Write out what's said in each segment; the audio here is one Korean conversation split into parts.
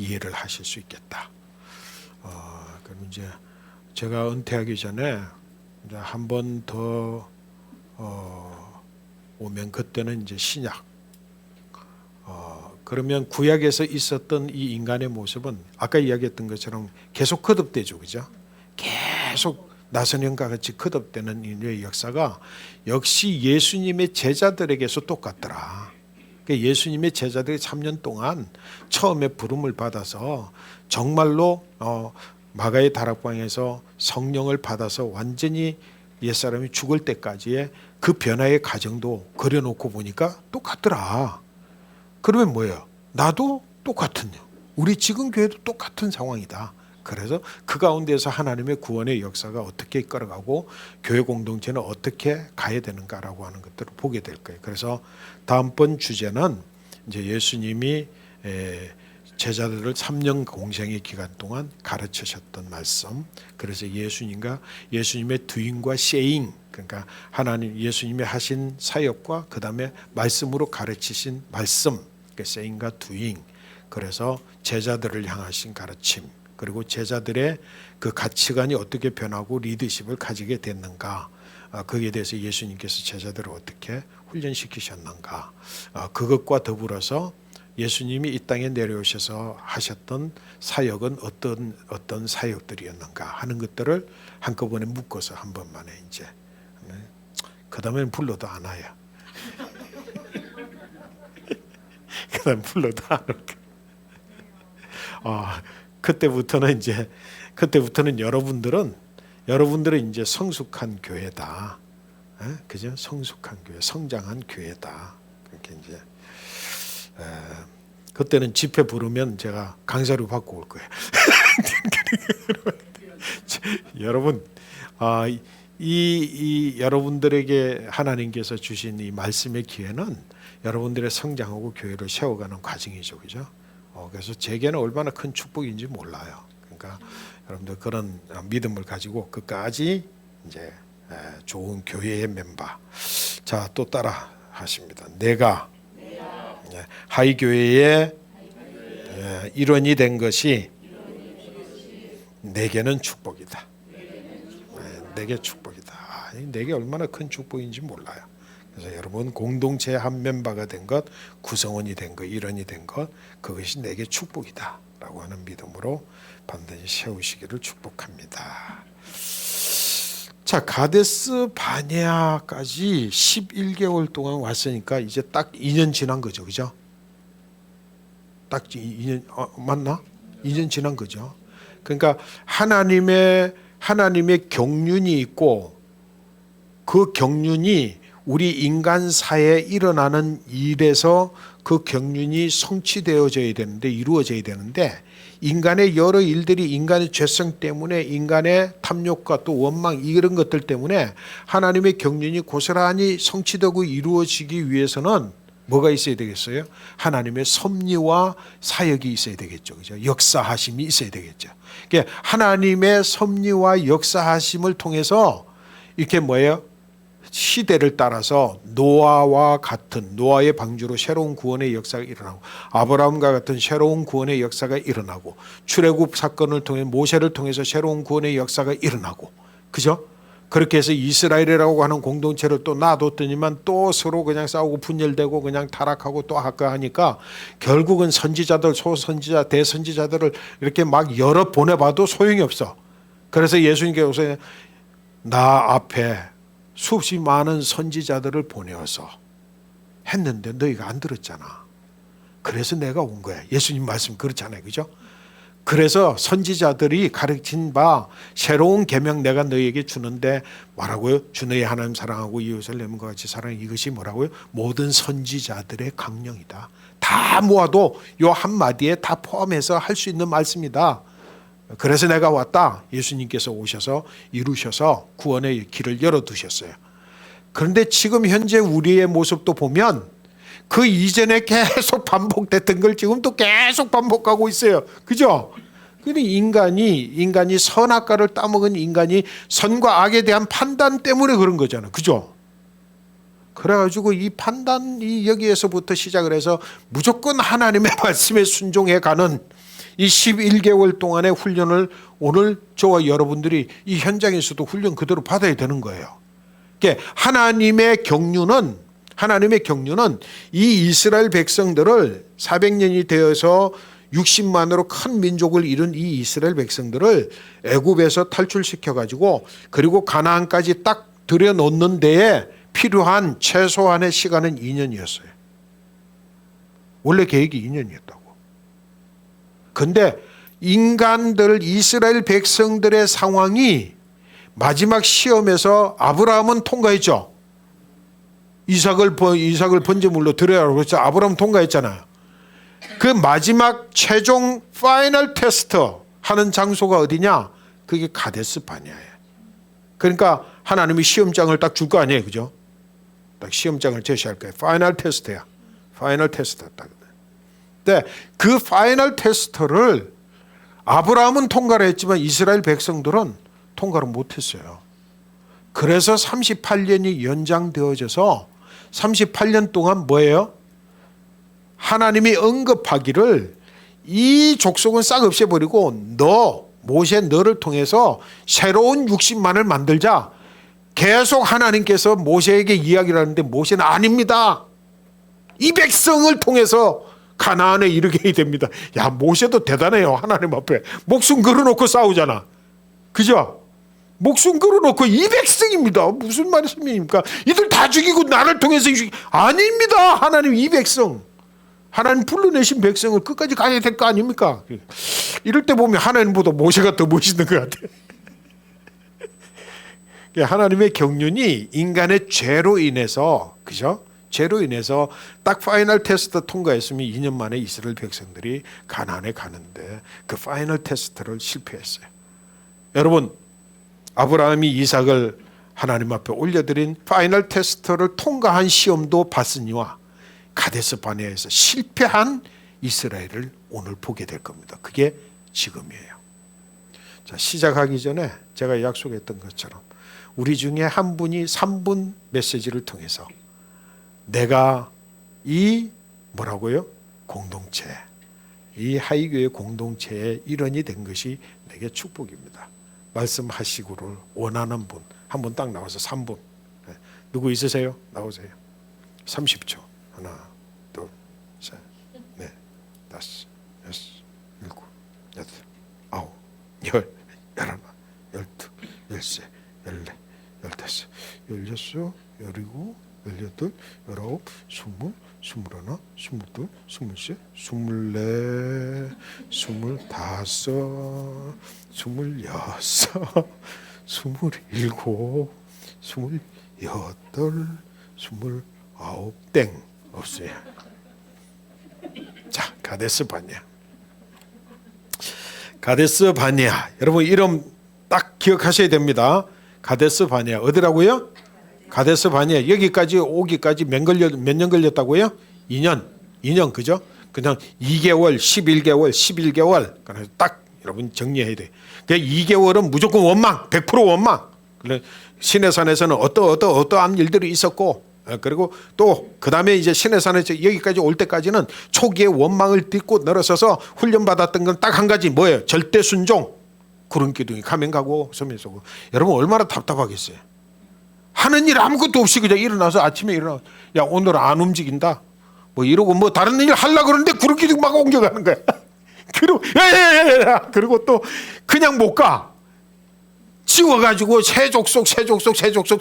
이해를 하실 수 있겠다. 그럼 이제 제가 은퇴하기 전에 이제 한 번 더 오면 그때는 이제 신약. 그러면 구약에서 있었던 이 인간의 모습은 아까 이야기했던 것처럼 계속 거듭되죠, 그죠? 계속 나선형과 같이 거듭되는 인류의 역사가 역시 예수님의 제자들에게서 똑같더라. 그러니까 예수님의 제자들이 3년 동안 처음에 부름을 받아서 정말로 마가의 다락방에서 성령을 받아서 완전히 옛사람이 죽을 때까지의 그 변화의 과정도 그려놓고 보니까 똑같더라. 그러면 뭐예요? 나도 똑같은요. 우리 지금 교회도 똑같은 상황이다. 그래서 그 가운데서 하나님의 구원의 역사가 어떻게 이끌어가고 교회 공동체는 어떻게 가야 되는가라고 하는 것들을 보게 될 거예요. 그래서 다음번 주제는 이제 예수님이 제자들을 3년 공생의 기간 동안 가르치셨던 말씀. 그래서 예수님과 예수님의 doing과 saying, 그러니까 하나님 예수님이 하신 사역과 그 다음에 말씀으로 가르치신 말씀, 그러니까 saying과 doing. 그래서 제자들을 향하신 가르침. 그리고 제자들의 그 가치관이 어떻게 변하고 리더십을 가지게 됐는가, 거기에 대해서 예수님께서 제자들을 어떻게 훈련시키셨는가, 그것과 더불어서 예수님이 이 땅에 내려오셔서 하셨던 사역은 어떤 사역들이었는가 하는 것들을 한꺼번에 묶어서 한 번만에 이제, 그 다음에는 불러도 안 와요. 그 다음 불러도 안 올까. 그때부터는 여러분들은 이제 성숙한 교회다, 그죠? 성숙한 교회, 성장한 교회다. 그렇게 이제 그때는 집회 부르면 제가 강사료 받고 올 거예요. 여러분, 이 여러분들에게 하나님께서 주신 이 말씀의 기회는 여러분들의 성장하고 교회를 세워가는 과정이죠, 그죠? 그래서 제게는 얼마나 큰 축복인지 몰라요. 그러니까 여러분들 그런 믿음을 가지고 끝까지 이제 좋은 교회의 멤버. 자, 또 따라 하십니다. 내가 하이교회의 일원이 된 것이 내게는 축복이다. 내게 축복이다. 내게 얼마나 큰 축복인지 몰라요. 그래서 여러분 공동체의 한 멤버가 된 것, 구성원이 된 것, 일원이 된 것, 그것이 내게 축복이다 라고 하는 믿음으로 반드시 세우시기를 축복합니다. 자, 가데스 바네아까지 11개월 동안 왔으니까 이제 딱 2년 지난 거죠, 그죠? 딱 2년, 맞나? 2년 지난 거죠. 그러니까 하나님의 경륜이 있고, 그 경륜이 우리 인간사에 일어나는 일에서 그 경륜이 성취되어져야 되는데, 이루어져야 되는데, 인간의 여러 일들이 인간의 죄성 때문에, 인간의 탐욕과 또 원망 이런 것들 때문에 하나님의 경륜이 고스란히 성취되고 이루어지기 위해서는 뭐가 있어야 되겠어요? 하나님의 섭리와 사역이 있어야 되겠죠, 그죠? 역사하심이 있어야 되겠죠. 그러니까 하나님의 섭리와 역사하심을 통해서 이렇게 뭐예요? 시대를 따라서 노아와 같은, 노아의 방주로 새로운 구원의 역사가 일어나고, 아브라함과 같은 새로운 구원의 역사가 일어나고, 출애굽 사건을 통해 모세를 통해서 새로운 구원의 역사가 일어나고, 그죠? 그렇게 해서 이스라엘이라고 하는 공동체를 또 놔뒀더니만 또 서로 그냥 싸우고 분열되고 그냥 타락하고 또 하니까 결국은 선지자들, 소선지자, 대선지자들을 이렇게 막 열어 보내봐도 소용이 없어. 그래서 예수님께서 나 앞에 수없이 많은 선지자들을 보내어서 했는데 너희가 안 들었잖아. 그래서 내가 온 거야. 예수님 말씀 그렇잖아요, 그죠? 그래서 선지자들이 가르친 바 새로운 계명 내가 너희에게 주는데 뭐라고요? 주 너희 하나님 사랑하고 이웃을 내 몸과 같이 사랑해. 이것이 뭐라고요? 모든 선지자들의 강령이다. 다 모아도 요 한마디에 다 포함해서 할 수 있는 말씀이다. 그래서 내가 왔다. 예수님께서 오셔서 이루셔서 구원의 길을 열어두셨어요. 그런데 지금 현재 우리의 모습도 보면 그 이전에 계속 반복됐던 걸 지금 또 계속 반복하고 있어요. 그죠? 근데 인간이 선악과를 따먹은 인간이 선과 악에 대한 판단 때문에 그런 거잖아. 그죠? 그래가지고 이 판단이 여기에서부터 시작을 해서 무조건 하나님의 말씀에 순종해 가는 이 11개월 동안의 훈련을 오늘 저와 여러분들이 이 현장에서도 훈련 그대로 받아야 되는 거예요. 그러니까 하나님의 경륜은 이 이스라엘 백성들을 400년이 되어서 60만으로 큰 민족을 이룬 이 이스라엘 백성들을 애굽에서 탈출시켜 가지고 그리고 가나안까지 딱 들여놓는 데에 필요한 최소한의 시간은 2년이었어요. 원래 계획이 2년이었다고. 근데 인간들 이스라엘 백성들의 상황이 마지막 시험에서 아브라함은 통과했죠. 이삭을 번제물로 드려라고 그랬죠. 아브라함 통과했잖아요. 그 마지막 최종 파이널 테스트 하는 장소가 어디냐? 그게 가데스 바네아예요. 그러니까 하나님이 시험장을 딱 줄 거 아니에요. 그죠? 딱 시험장을 제시할 거예요. 파이널 테스트야. 파이널 테스트. 근데 그 파이널 테스트를 아브라함은 통과를 했지만 이스라엘 백성들은 통과를 못했어요. 그래서 38년이 연장되어져서 38년 동안 뭐예요? 하나님이 언급하기를 이 족속은 싹 없애버리고 모세 너를 통해서 새로운 60만을 만들자. 계속 하나님께서 모세에게 이야기를 하는데 모세는 아닙니다. 이 백성을 통해서 가나안에 이르게 해야 됩니다. 야, 모세도 대단해요. 하나님 앞에 목숨 걸어놓고 싸우잖아. 그죠? 목숨 걸어놓고 이 백성입니다. 무슨 말씀입니까? 이들 다 죽이고 나를 통해서 아닙니다. 하나님 이 백성. 하나님 불러내신 백성을 끝까지 가야 될 거 아닙니까? 이럴 때 보면 하나님보다 모세가 더 멋있는 것 같아요. 하나님의 경륜이 인간의 죄로 인해서, 그죠? 죄로 인해서 딱 파이널 테스트 통과했으면 2년 만에 이스라엘 백성들이 가나안에 가는데 그 파이널 테스트를 실패했어요. 여러분, 아브라함이 이삭을 하나님 앞에 올려드린 파이널 테스트를 통과한 시험도 봤으니와 가데스 바네아에서 실패한 이스라엘을 오늘 보게 될 겁니다. 그게 지금이에요. 자, 시작하기 전에 제가 약속했던 것처럼 우리 중에 한 분이 3분 메시지를 통해서 내가 이 뭐라고요? 공동체, 이 하이교회 공동체의 일원이 된 것이 내게 축복입니다. 말씀하시기를 원하는 분 한 분 딱 나와서 3분. 누구 있으세요? 나오세요. 30초. 하나, 둘, 셋, 넷, 다섯, 여섯, 일곱, 여덟, 아홉, 열, 열하나, 열두, 열세, 열네, 열다섯, 열여섯, 열일곱, 열여덟, 열아홉, 스물, 스물하나, 스물둘, 스물셋, 스물넷, 스물다섯, 스물여섯, 스물일곱, 스물여덟, 스물아홉, 땡 없어요. 자, 가데스 바네아. 가데스 바네아. 여러분 이름 딱 기억하셔야 됩니다. 가데스 바네아 어디라고요? 가데스 바네아. 여기까지 오기까지 몇 년 걸렸다고요? 2년 그죠? 그냥 2개월, 11개월, 11개월. 그래서 딱 여러분 정리해야 돼. 그러니까 2개월은 무조건 원망, 100% 원망. 시내산에서는 어떠한 일들이 있었고, 그리고 또 그 다음에 이제 시내산에서 여기까지 올 때까지는 초기에 원망을 딛고 늘어서서 훈련받았던 건 딱 한 가지 뭐예요? 절대 순종. 구름 기둥이 가면 가고 서면 서고. 여러분 얼마나 답답하겠어요. 하는 일 아무것도 없이 그냥 일어나서 아침에 일어나, 야 오늘 안 움직인다 뭐 이러고 뭐 다른 일 하려고 그러는데 구름 기둥 막 옮겨가는 거야. 그리고 그리고 또 그냥 못 가. 지워가지고 세족속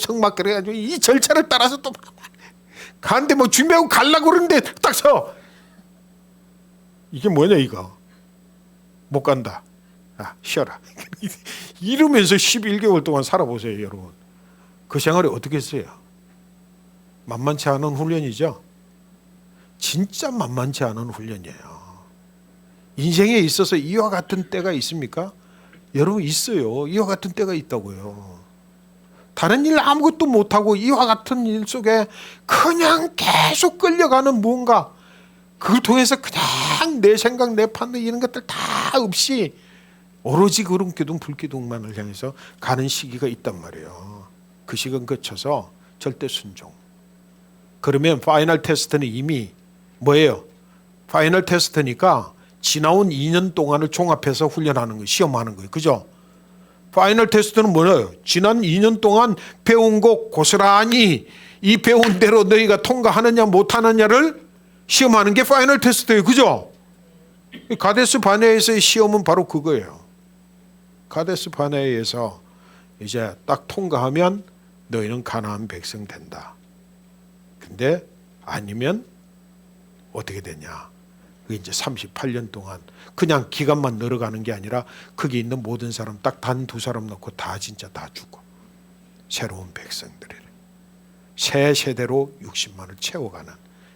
성막 그래가지고 이 절차를 따라서 또 가는데 뭐 준비하고 가려고 그러는데 딱 서. 이게 뭐냐 이거. 못 간다. 아, 쉬어라. 이러면서 11개월 동안 살아보세요 여러분. 그 생활이 어떻게 했어요? 만만치 않은 훈련이죠. 진짜 만만치 않은 훈련이에요. 인생에 있어서 이와 같은 때가 있습니까? 여러분 있어요. 이와 같은 때가 있다고요. 다른 일 아무것도 못하고 이와 같은 일 속에 그냥 계속 끌려가는 무언가, 그걸 통해서 그냥 내 생각 내 판단 이런 것들 다 없이 오로지 구름기둥 불기둥만을 향해서 가는 시기가 있단 말이에요. 그 시간 거쳐서 절대 순종. 그러면 파이널 테스트는 이미 뭐예요? 파이널 테스트니까 지나온 2년 동안을 종합해서 훈련하는 거예요. 시험하는 거예요. 그죠? 파이널 테스트는 뭐예요? 지난 2년 동안 배운 거 고스란히 이 배운 대로 너희가 통과하느냐 못하느냐를 시험하는 게 파이널 테스트예요. 그죠? 가데스 바네아에서의 시험은 바로 그거예요. 가데스 바네아에서 이제 딱 통과하면 너희는 가나안 백성 된다. 근데 아니면 어떻게 되냐? 그게 이제 38년 동안 그냥 기간만 늘어가는 게 아니라 거기 있는 모든 사람 딱 단 2사람 넣고 다 진짜 다 죽고 새로운 백성들이래. 새 세대로 60만을 채워가는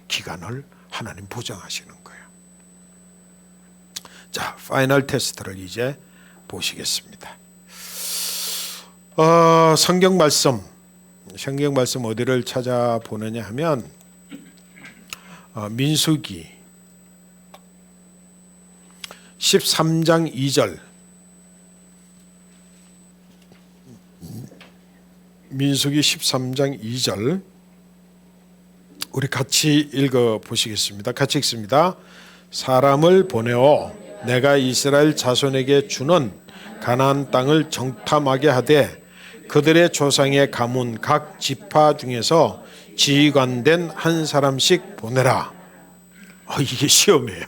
기간을 하나님 보장하시는 거예요. 자, 파이널 테스트를 이제 보시겠습니다. 성경 말씀 어디를 찾아보느냐 하면 민수기 13장 2절, 민수기 13장 2절 우리 같이 읽어보시겠습니다. 같이 읽습니다. 사람을 보내어 내가 이스라엘 자손에게 주는 가나안 땅을 정탐하게 하되 그들의 조상의 가문 각 지파 중에서 지휘관된 한 사람씩 보내라. 이게 시험이에요.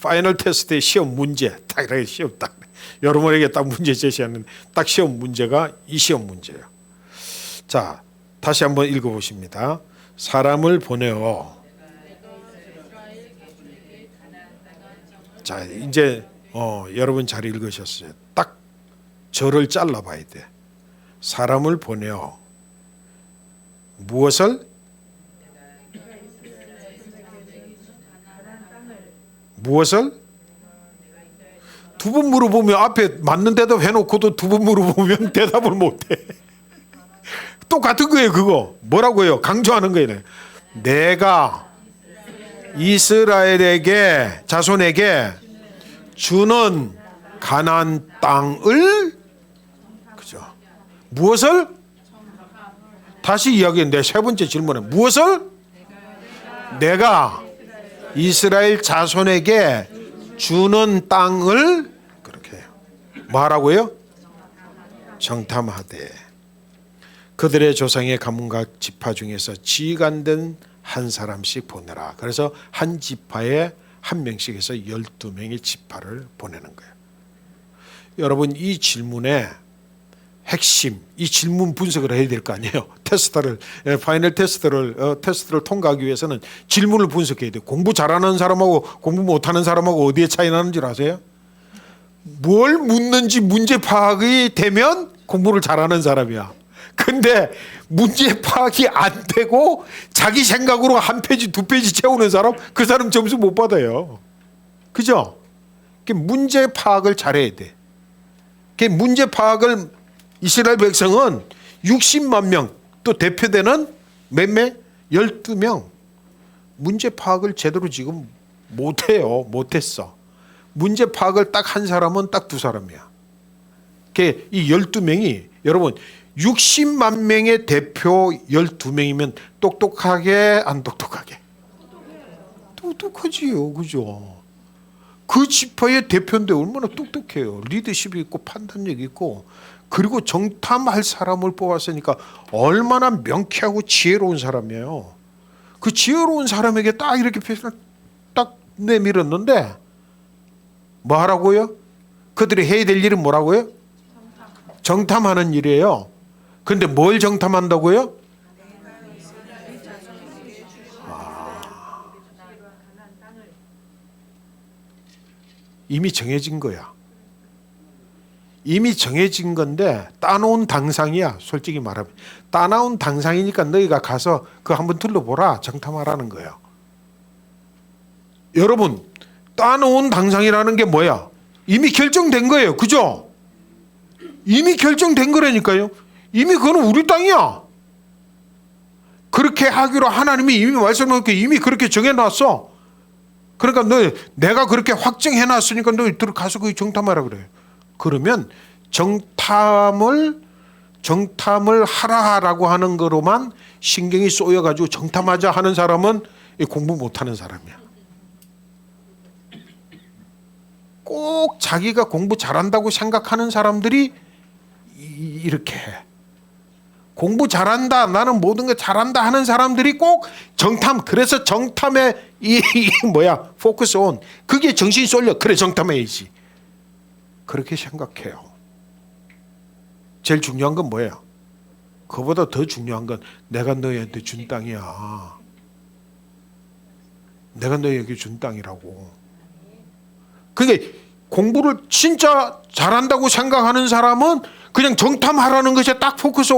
파이널 테스트의 시험 문제 딱 이렇게 시험 딱 여러분에게 딱 문제 제시하는 딱 시험 문제가 이 시험 문제예요. 자, 다시 한번 읽어보십니다. 사람을 보내어. 자, 이제 여러분 잘 읽으셨어요. 딱 절을 잘라봐야 돼. 사람을 보내어 무엇을? 무엇을? 두 번 물어보면 앞에 맞는 대답 해놓고도 두 번 물어보면 대답을 못해. 똑같은 거예요. 그거 뭐라고요? 강조하는 거예요. 내가 이스라엘에게 자손에게 주는 가나안 땅을, 그죠? 무엇을? 다시 이야기했는데 세 번째 질문에 무엇을? 내가 이스라엘 자손에게 주는 땅을 그렇게 해요. 뭐라고요? 정탐하되 그들의 조상의 가문각 지파 중에서 지휘관된 한 사람씩 보내라. 그래서 한 지파에 한 명씩 해서 12명의 지파를 보내는 거예요. 여러분, 이 질문의 핵심, 이 질문 분석을 해야 될 거 아니에요. 테스트를, 파이널 테스트를 통과하기 위해서는 질문을 분석해야 돼요. 공부 잘하는 사람하고 공부 못하는 사람하고 어디에 차이 나는 줄 아세요? 뭘 묻는지 문제 파악이 되면 공부를 잘하는 사람이야. 근데 문제 파악이 안 되고 자기 생각으로 한 페이지 두 페이지 채우는 사람, 그 사람 점수 못 받아요. 그죠? 문제 파악을 잘해야 돼. 문제 파악을 이스라엘 백성은 60만 명, 또 대표되는 몇 명? 12명. 문제 파악을 제대로 지금 못해요. 못했어. 문제 파악을 딱 한 사람은 딱 2사람이야. 이 12명이 여러분 60만 명의 대표 12명이면 똑똑하게 안 똑똑하게? 똑똑하지요. 그죠? 그 지파의 대표인데 얼마나 똑똑해요. 리더십이 있고 판단력이 있고, 그리고 정탐할 사람을 뽑았으니까 얼마나 명쾌하고 지혜로운 사람이에요. 그 지혜로운 사람에게 딱 이렇게 표현을 딱 내밀었는데 뭐 하라고요? 그들이 해야 될 일은 뭐라고요? 정탐하는 일이에요. 근데 뭘 정탐한다고요? 이미 정해진 거야. 이미 정해진 건데 따놓은 당상이야. 솔직히 말하면 따놓은 당상이니까 너희가 가서 그거 한번 둘러보라. 정탐하라는 거예요. 여러분, 따놓은 당상이라는 게 뭐야? 이미 결정된 거예요. 그죠? 이미 결정된 거라니까요. 이미 그거는 우리 땅이야. 그렇게 하기로 하나님이 이미 말씀해놓고 이미 그렇게 정해놨어. 그러니까 내가 그렇게 확정해놨으니까 너희 들어가서 거기 정탐하라 그래요. 그러면 정탐을 하라라고 하는 거로만 신경이 쏘여가지고 정탐하자 하는 사람은 공부 못하는 사람이야. 꼭 자기가 공부 잘한다고 생각하는 사람들이 이렇게 해. 공부 잘한다, 나는 모든 거 잘한다 하는 사람들이 꼭 정탐, 그래서 정탐에 포커스 온, 그게 정신이 쏠려. 그래, 정탐해야지. 그렇게 생각해요. 제일 중요한 건 뭐예요? 그보다 더 중요한 건 내가 너희한테 준 땅이야. 내가 너희에게 준 땅이라고. 그게 공부를 진짜 잘한다고 생각하는 사람은 그냥 정탐하라는 것에 딱 포커스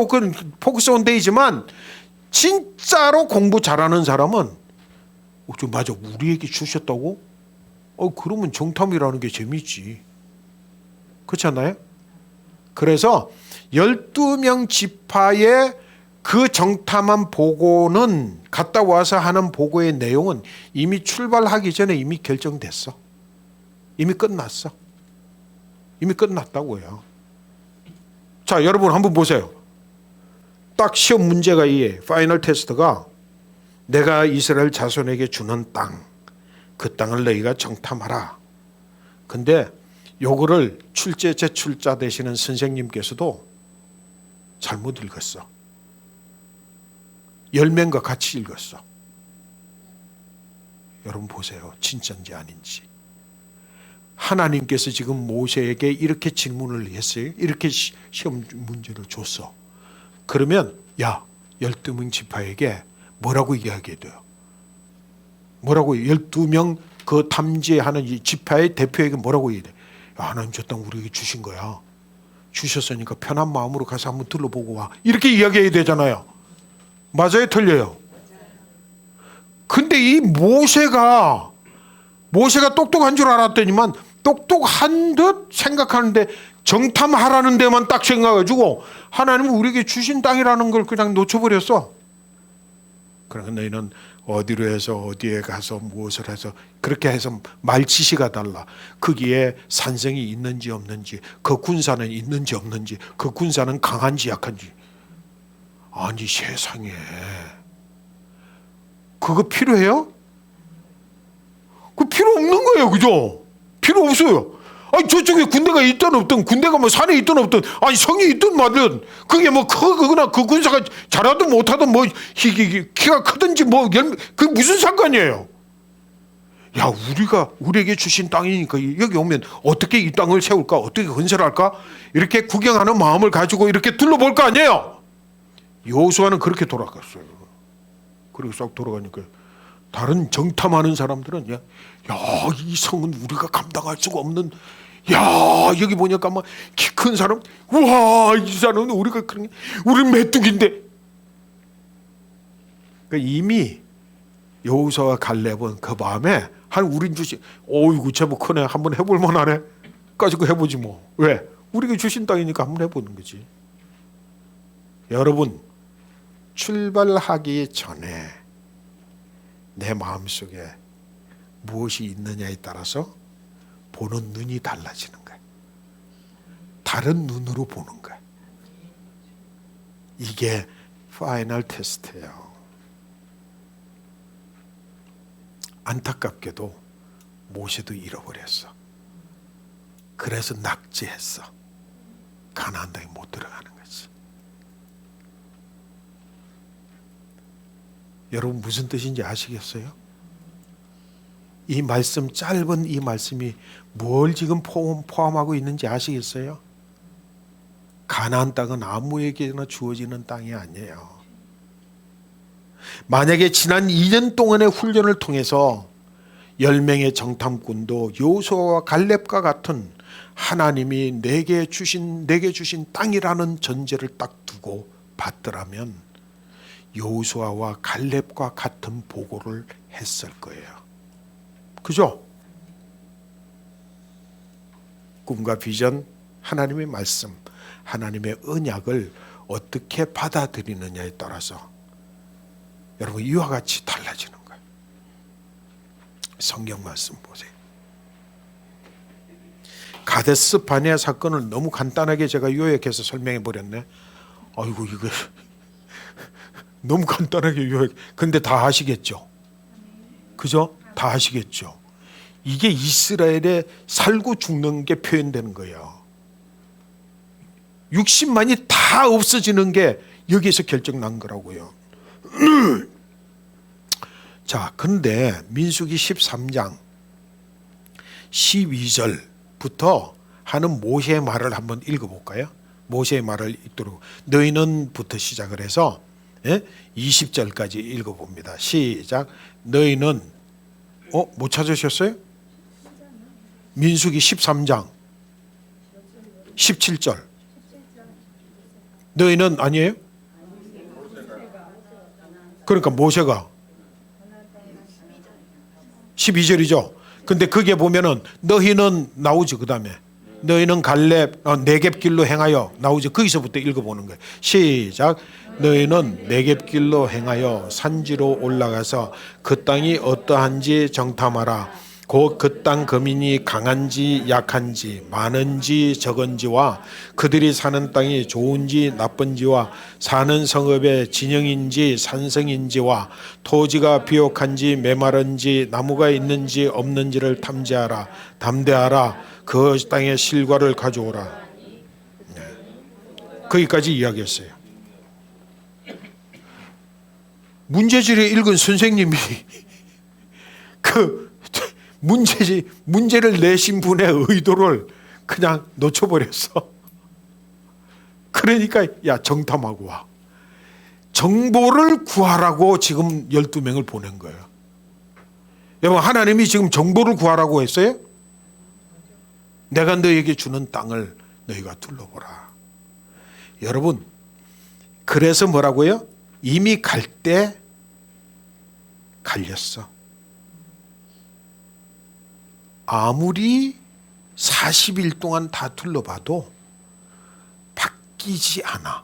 온 데이지만, 진짜로 공부 잘하는 사람은 맞아, 우리에게 주셨다고? 그러면 정탐이라는 게 재밌지. 그렇지 않나요? 그래서 12명 지파의 그 정탐한 보고는, 갔다 와서 하는 보고의 내용은 이미 출발하기 전에 이미 결정됐어. 이미 끝났어. 이미 끝났다고요. 자, 여러분 한번 보세요. 딱 시험 문제가 파이널 테스트가 내가 이스라엘 자손에게 주는 땅, 그 땅을 너희가 정탐하라. 근데 요거를 제출자 되시는 선생님께서도 잘못 읽었어. 10명과 같이 읽었어. 여러분 보세요. 진짜인지 아닌지. 하나님께서 지금 모세에게 이렇게 질문을 했어요. 이렇게 시험 문제를 줬어. 그러면 12명 지파에게 뭐라고 이야기해야 돼요? 뭐라고 12명 그 탐지하는 이 지파의 대표에게 뭐라고 얘기해? 하나님 저 땅 우리에게 주신 거야. 주셨으니까 편한 마음으로 가서 한번 둘러보고 와. 이렇게 이야기해야 되잖아요. 맞아요? 틀려요? 근데 이 모세가 똑똑한 줄 알았더니만 똑똑한 듯 생각하는데 정탐하라는 데만 딱 생각해가지고 하나님은 우리에게 주신 땅이라는 걸 그냥 놓쳐버렸어. 그러니까 너희는 어디로 해서 어디에 가서 무엇을 해서 그렇게 해서 말치시가 달라. 거기에 산성이 있는지 없는지, 그 군사는 있는지 없는지, 그 군사는 강한지 약한지. 아니 세상에 그거 필요해요? 그 필요 없는 거예요. 그죠? 필요 없어요. 아니 저쪽에 군대가 있든 없든, 군대가 뭐 산에 있든 없든, 아니 성이 있든 말든, 그게 뭐 그거나 그 군사가 잘하든 못하든 뭐 키가 크든지 뭐 그게 무슨 상관이에요? 야, 우리에게 주신 땅이니까 여기 오면 어떻게 이 땅을 세울까, 어떻게 건설할까, 이렇게 구경하는 마음을 가지고 이렇게 둘러볼 거 아니에요. 여호수아는 그렇게 돌아갔어요. 그렇게 싹 돌아가니까 다른 정탐하는 사람들은 이 성은 우리가 감당할 수가 없는, 여기 보니까 막 키 큰 사람, 우와 이 사람은 우리가 그런, 우리는 메뚜기인데. 그러니까 이미 여호수아와 갈렙은 그 마음에 우린 주신, 어이구 제법 크네, 한번 해볼 만하네, 가지고 해보지 뭐. 왜? 우리가 주신 땅이니까 한번 해보는 거지. 여러분, 출발하기 전에 내 마음속에 무엇이 있느냐에 따라서 보는 눈이 달라지는 거야. 다른 눈으로 보는 거야. 이게 파이널 테스트예요. 안타깝게도 모세도 잃어버렸어. 그래서 낙제했어. 가나안 땅에 못 들어가는 거지. 여러분 무슨 뜻인지 아시겠어요? 이 말씀, 짧은 이 말씀이 뭘 지금 포함하고 있는지 아시겠어요? 가나안 땅은 아무에게나 주어지는 땅이 아니에요. 만약에 지난 2년 동안의 훈련을 통해서 10명의 정탐꾼도 여호수아와 갈렙과 같은 하나님이 내게 주신 땅이라는 전제를 딱 두고 봤더라면 여호수아와 갈렙과 같은 보고를 했을 거예요. 그죠? 꿈과 비전, 하나님의 말씀, 하나님의 언약을 어떻게 받아들이느냐에 따라서 여러분 이와 같이 달라지는 거예요. 성경 말씀 보세요. 가데스 바네아 사건을 너무 간단하게 제가 요약해서 설명해 버렸네. 아이고 이거 너무 간단하게 요약. 근데 다 아시겠죠? 그죠? 다 아시겠죠? 이게 이스라엘에 살고 죽는 게 표현되는 거예요. 60만이 다 없어지는 게 여기에서 결정난 거라고요. 자, 그런데 민수기 13장 12절부터 하는 모세의 말을 한번 읽어볼까요? 모세의 말을 읽도록 너희는 부터 시작을 해서 20절까지 읽어봅니다. 시작. 너희는 못 찾으셨어요? 민수기 13장 17절. 너희는 아니에요? 그러니까 모세가 12절이죠. 근데 그게 보면은 너희는 나오죠. 그 다음에 너희는 갈렙 네겝길로 행하여 나오죠. 거기서부터 읽어보는 거예요. 시작. 너희는 네겝길로 행하여 산지로 올라가서 그 땅이 어떠한지 정탐하라. 곧 그 땅 거민이 강한지 약한지 많은지 적은지와 그들이 사는 땅이 좋은지 나쁜지와 사는 성읍의 진영인지 산성인지와 토지가 비옥한지 메마른지 나무가 있는지 없는지를 탐지하라. 담대하라. 그 땅의 실과를 가져오라. 거기까지 이야기했어요. 문제지를 읽은 선생님이 그 문제를 내신 분의 의도를 그냥 놓쳐버렸어. 그러니까 야 정탐하고 와. 정보를 구하라고 지금 12명을 보낸 거예요. 여러분 하나님이 지금 정보를 구하라고 했어요? 내가 너에게 주는 땅을 너희가 둘러보라. 여러분 그래서 뭐라고요? 이미 갈 때 갈렸어. 아무리 40일 동안 다 둘러봐도 바뀌지 않아.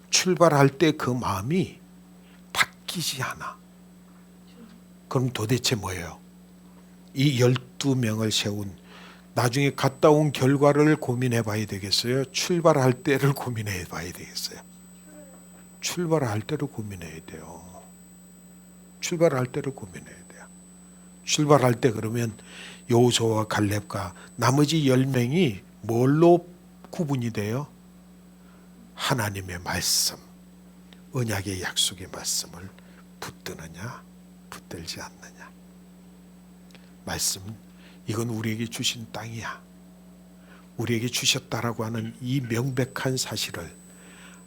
출발할 때 그 마음이 바뀌지 않아. 그럼 도대체 뭐예요? 이 12명을 세운 나중에 갔다 온 결과를 고민해 봐야 되겠어요? 출발할 때를 고민해 봐야 되겠어요? 출발할 때를 고민해야 돼요. 출발할 때를 고민해야 돼요. 출발할 때 그러면 여호수아와 갈렙과 나머지 10명이 뭘로 구분이 돼요? 하나님의 말씀, 언약의 약속의 말씀을 붙드느냐 붙들지 않느냐. 말씀, 이건 우리에게 주신 땅이야. 우리에게 주셨다라고 하는 이 명백한 사실을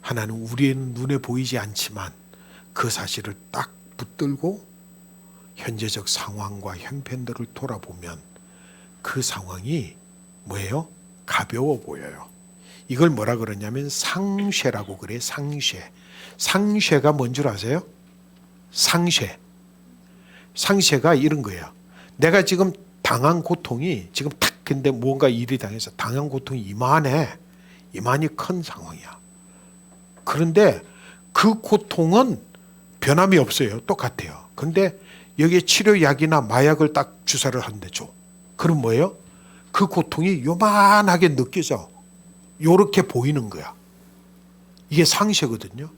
하나는 우리의 눈에 보이지 않지만 그 사실을 딱 붙들고 현재적 상황과 형편들을 돌아보면 그 상황이 뭐예요? 가벼워 보여요. 이걸 뭐라 그러냐면 상쇄라고 그래요. 상쇄. 상쇄가 뭔 줄 아세요? 상쇄. 상쇄가 이런 거예요. 내가 지금 당한 고통이 지금 탁 근데 뭔가 일이 당해서 당한 고통이 이만해. 이만이 큰 상황이야. 그런데 그 고통은 변함이 없어요. 똑같아요. 근데 여기에 치료약이나 마약을 딱 주사를 한대 줘. 그럼 뭐예요? 그 고통이 요만하게 느껴져. 요렇게 보이는 거야. 이게 상쇄거든요.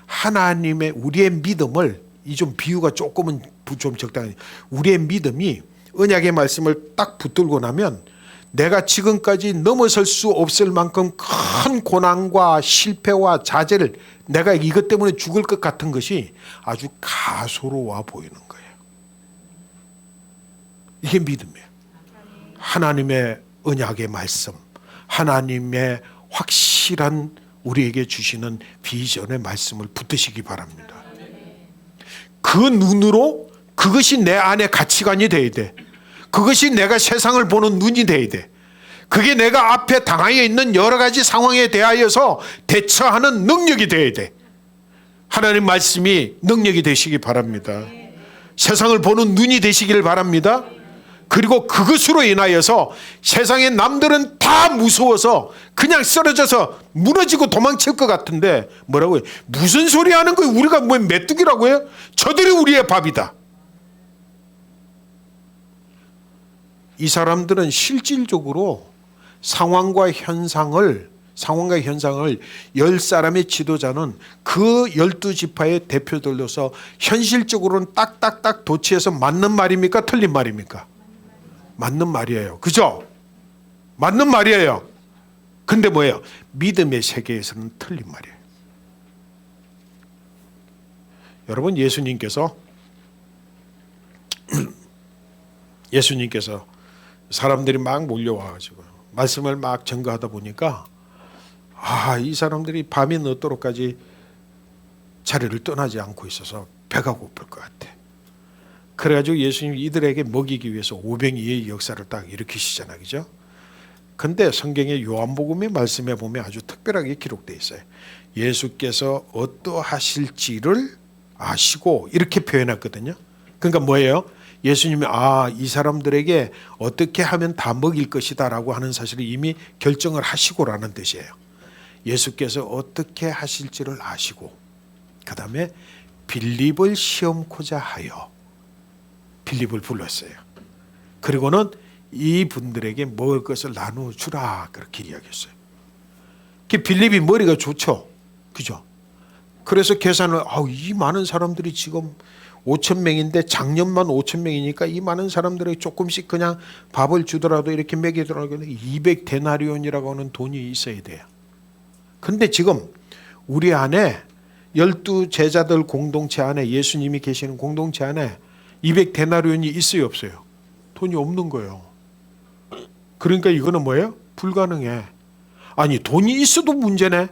하나님의 우리의 믿음을 이 좀 비유가 조금은 좀 적당히 우리의 믿음이 언약의 말씀을 딱 붙들고 나면 내가 지금까지 넘어설 수 없을 만큼 큰 고난과 실패와 자제를 내가 이것 때문에 죽을 것 같은 것이 아주 가소로워 보이는 거예요. 이게 믿음이에요. 하나님의 언약의 말씀, 하나님의 확실한 우리에게 주시는 비전의 말씀을 붙드시기 바랍니다. 그 눈으로 그것이 내 안에 가치관이 돼야 돼. 그것이 내가 세상을 보는 눈이 돼야 돼. 그게 내가 앞에 당하여 있는 여러 가지 상황에 대하여서 대처하는 능력이 돼야 돼. 하나님 말씀이 능력이 되시기 바랍니다. 세상을 보는 눈이 되시기를 바랍니다. 그리고 그것으로 인하여서 세상의 남들은 다 무서워서 그냥 쓰러져서 무너지고 도망칠 것 같은데 뭐라고요? 무슨 소리 하는 거예요? 우리가 뭐 메뚜기라고 해요? 저들이 우리의 밥이다. 이 사람들은 실질적으로 상황과 현상을 10사람의 지도자는 그 12지파의 대표들로서 현실적으로는 딱딱딱 도치해서 맞는 말입니까? 틀린 말입니까? 맞는 말이에요. 그죠? 맞는 말이에요. 근데 뭐예요? 믿음의 세계에서는 틀린 말이에요. 여러분, 예수님께서 사람들이 막 몰려와가지고 말씀을 막 전가하다 보니까 이 사람들이 밤이 늦도록까지 자리를 떠나지 않고 있어서 배가 고플 것 같아. 그래가지고 예수님이 이들에게 먹이기 위해서 오병이의 역사를 딱 일으키시잖아요. 그죠? 근데 성경의 요한복음의 말씀에 보면 아주 특별하게 기록되어 있어요. 예수께서 어떠하실지를 아시고 이렇게 표현했거든요. 그러니까 뭐예요? 예수님이 이 사람들에게 어떻게 하면 다 먹일 것이다 라고 하는 사실을 이미 결정을 하시고라는 뜻이에요. 예수께서 어떻게 하실지를 아시고 그 다음에 빌립을 시험코자 하여 빌립을 불렀어요. 그리고는 이분들에게 먹을 것을 나누어 주라 그렇게 이야기했어요. 빌립이 머리가 좋죠. 그죠? 그래서 계산을 이 많은 사람들이 지금 5,000명인데 작년만 5,000명이니까 이 많은 사람들에게 조금씩 그냥 밥을 주더라도 이렇게 먹이더라도 200데나리온이라고 하는 돈이 있어야 돼요. 근데 지금 우리 안에 12제자들 공동체 안에 예수님이 계시는 공동체 안에 200데나리온이 있어요, 없어요? 돈이 없는 거예요. 그러니까 이거는 뭐예요? 불가능해. 아니, 돈이 있어도 문제네.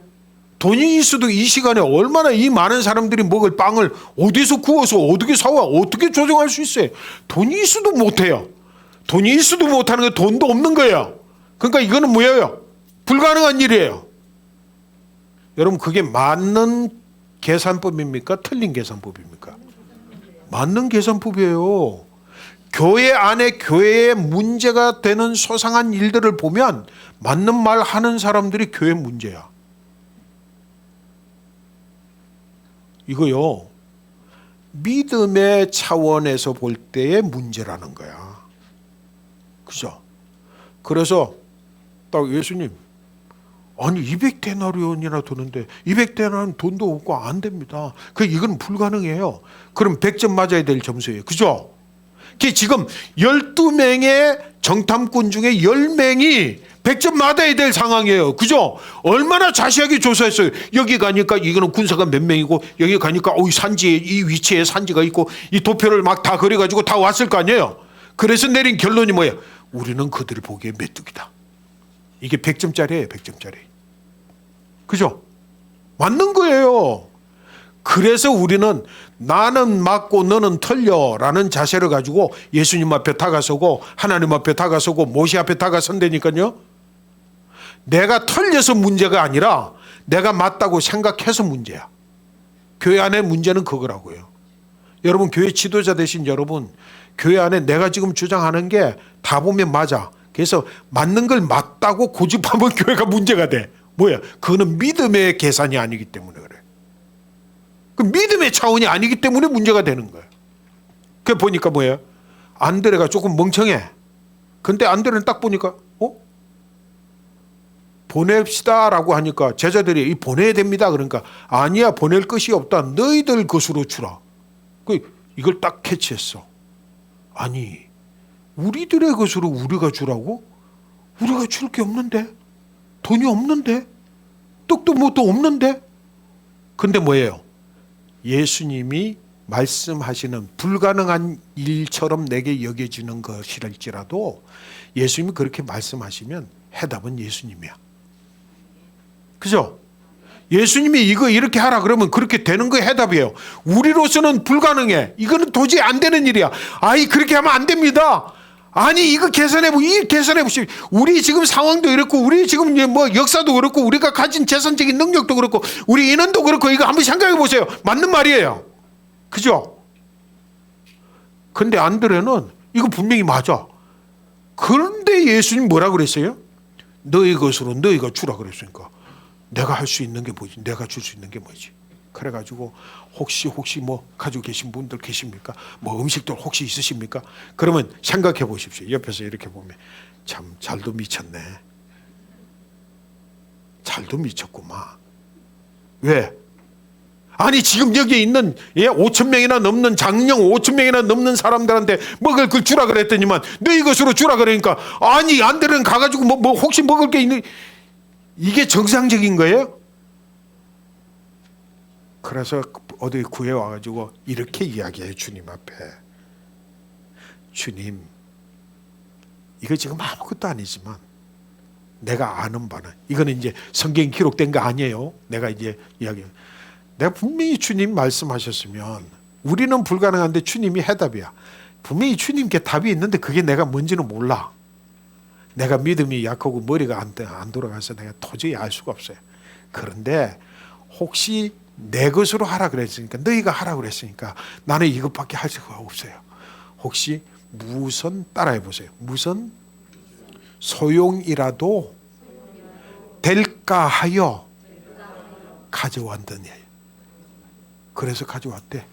돈이 있어도 이 시간에 얼마나 이 많은 사람들이 먹을 빵을 어디서 구워서 어떻게 사와 어떻게 조정할 수 있어요? 돈이 있어도 못해요. 돈이 있어도 못하는 게 돈도 없는 거예요. 그러니까 이거는 뭐예요? 불가능한 일이에요. 여러분, 그게 맞는 계산법입니까? 틀린 계산법입니까? 맞는 계산법이에요. 교회 안에 교회에 문제가 되는 소상한 일들을 보면 맞는 말 하는 사람들이 교회 문제야. 이거요, 믿음의 차원에서 볼 때의 문제라는 거야. 그죠? 그래서 딱 예수님, 아니 200데나리온이나 드는데 200데나리온 돈도 없고 안 됩니다. 이건 불가능해요. 그럼 100점 맞아야 될 점수예요. 그죠? 지금 12명의 정탐꾼 중에 10명이 100점 맞아야 될 상황이에요. 그죠? 얼마나 자세하게 조사했어요. 여기 가니까 이거는 군사가 몇 명이고 여기 가니까 산지에 이 위치에 산지가 있고 이 도표를 막 다 그려가지고 다 왔을 거 아니에요. 그래서 내린 결론이 뭐예요? 우리는 그들을 보기에 메뚜기다. 이게 100점짜리예요. 100점짜리. 그죠? 맞는 거예요. 그래서 우리는 나는 맞고 너는 틀려 라는 자세를 가지고 예수님 앞에 다가서고 하나님 앞에 다가서고 모세 앞에 다가선다니까요. 내가 틀려서 문제가 아니라 내가 맞다고 생각해서 문제야. 교회 안에 문제는 그거라고요. 여러분, 교회 지도자 되신 여러분, 교회 안에 내가 지금 주장하는 게 다 보면 맞아. 그래서 맞는 걸 맞다고 고집하면 교회가 문제가 돼. 뭐야? 그거는 믿음의 계산이 아니기 때문에 그래. 그 믿음의 차원이 아니기 때문에 문제가 되는 거예요. 그 보니까 뭐예요? 안드레가 조금 멍청해. 근데 안드레는 딱 보니까 보냅시다라고 하니까 제자들이 보내야 됩니다. 그러니까 아니야, 보낼 것이 없다. 너희들 것으로 주라. 이걸 딱 캐치했어. 아니, 우리들의 것으로 우리가 주라고? 우리가 줄 게 없는데? 돈이 없는데? 떡도 뭣도 없는데? 근데 뭐예요? 예수님이 말씀하시는 불가능한 일처럼 내게 여겨지는 것이랄지라도 예수님이 그렇게 말씀하시면 해답은 예수님이야. 그죠? 예수님이 이거 이렇게 하라 그러면 그렇게 되는 거 해답이에요. 우리로서는 불가능해. 이거는 도저히 안 되는 일이야. 그렇게 하면 안 됩니다. 아니, 이거 계산해보십시오. 우리 지금 상황도 이렇고, 우리 지금 뭐 역사도 그렇고, 우리가 가진 재산적인 능력도 그렇고, 우리 인원도 그렇고, 이거 한번 생각해 보세요. 맞는 말이에요. 그죠? 근데 안드레는 이거 분명히 맞아. 그런데 예수님 뭐라 그랬어요? 너희 것으로 너희가 주라 그랬으니까 내가 할 수 있는 게 뭐지? 내가 줄 수 있는 게 뭐지? 그래가지고 혹시 뭐 가지고 계신 분들 계십니까? 뭐 음식들 혹시 있으십니까? 그러면 생각해 보십시오. 옆에서 이렇게 보면 참 잘도 미쳤네. 잘도 미쳤구만. 왜? 아니 지금 여기 있는 5천 명이나 넘는 장령 5천 명이나 넘는 사람들한테 먹을 걸 주라 그랬더니만 너희 것으로 주라 그러니까 아니 안 되는 가가지고 뭐 혹시 먹을 게 있는 이게 정상적인 거예요? 그래서 어디 구해 와가지고 이렇게 이야기해요. 주님 앞에 주님 이거 지금 아무것도 아니지만 내가 아는 바는 이거는 이제 성경에 기록된 거 아니에요. 내가 이제 이야기해요. 내가 분명히 주님 말씀하셨으면 우리는 불가능한데 주님이 해답이야. 분명히 주님께 답이 있는데 그게 내가 뭔지는 몰라. 내가 믿음이 약하고 머리가 안 돌아가서 내가 도저히 알 수가 없어요. 그런데 혹시 내 것으로 하라 그랬으니까 너희가 하라 그랬으니까 나는 이것밖에 할 수가 없어요. 혹시 무슨 따라해 보세요. 무슨 소용이라도 될까 하여 가져왔더니 그래서 가져왔대.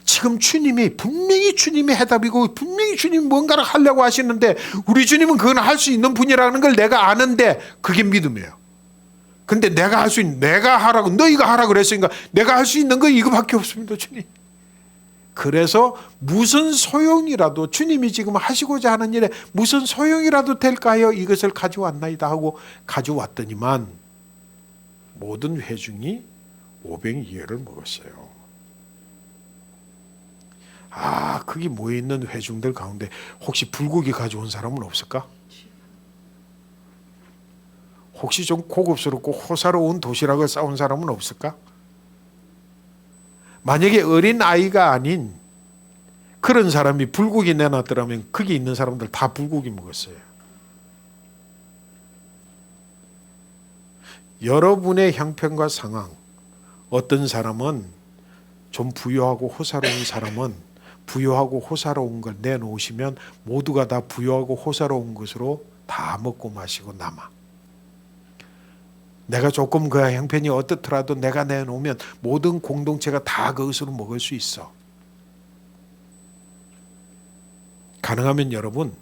지금 주님이 분명히 주님이 해답이고 분명히 주님이 뭔가를 하려고 하시는데 우리 주님은 그건 할 수 있는 분이라는 걸 내가 아는데 그게 믿음이에요. 근데 내가 할 수 있는 내가 하라고 너희가 하라고 그랬으니까 내가 할 수 있는 거 이거밖에 없습니다. 주님. 그래서 무슨 소용이라도 주님이 지금 하시고자 하는 일에 무슨 소용이라도 될까요? 이것을 가져왔나이다 하고 가져왔더니만 모든 회중이 500이해를 먹었어요. 아, 거기 모여있는 회중들 가운데 혹시 불고기 가져온 사람은 없을까? 혹시 좀 고급스럽고 호사로운 도시락을 싸온 사람은 없을까? 만약에 어린 아이가 아닌 그런 사람이 불고기 내놨더라면 거기 있는 사람들 다 불고기 먹었어요. 여러분의 형편과 상황, 어떤 사람은 좀 부유하고 호사로운 사람은 부유하고 호사로운 걸 내놓으시면 모두가 다 부유하고 호사로운 것으로 다 먹고 마시고 남아. 내가 조금 그 형편이 어떻더라도 내가 내놓으면 모든 공동체가 다 그것으로 먹을 수 있어. 가능하면 여러분